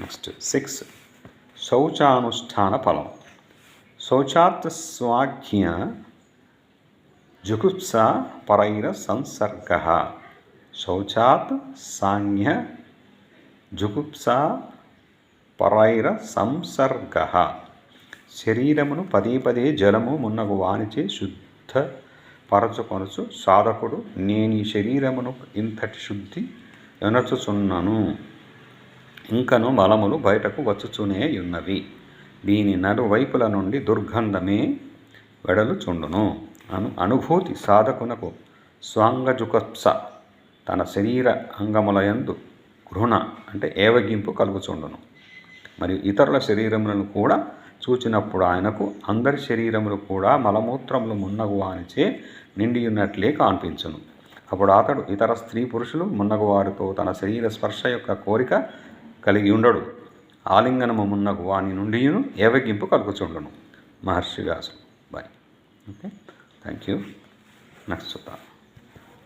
Next 6 శౌచానుష్ఠాన ఫలం. శౌచాత్ స్వాఖ్య జుగుప్సా పరైర సంసర్గ. శౌచాత్ సాంఖ్య జుగుప్సా పరైర సంసర్గ. శరీరమును పదే పదే జలము మున్నగు వానిచే శుద్ధపరచుకొనుచు సాధకుడు నేను ఈ శరీరమును ఇంతటి శుద్ధి ఎనర్చుచున్నను, ఇంకను మలములు బయటకు వచ్చుచునే ఉన్నవి, దీని నలువైపుల నుండి దుర్గంధమే వెడలుచుండును అనుభూతి సాధకునకు స్వాంగజుకప్స తన శరీర అంగములయందు గృహణ అంటే ఏవగింపు కలుగుచుండును. మరియు ఇతరుల శరీరములను కూడా చూచినప్పుడు ఆయనకు అందరి శరీరములు కూడా మలమూత్రములు మున్నగు వానిచే నిండియున్నట్లే కాన్పించును. అప్పుడు అతడు ఇతర స్త్రీ పురుషులు మున్నగు వారితో తన శరీర స్పర్శ యొక్క కోరిక కలిగి ఉండడు. ఆలింగనము మున్నగు వాని నుండి ఏవగింపు కలుగుచుండును. మహర్షి వ్యాసుడు. Bye. Okay, thank you. Next చూద్దాం.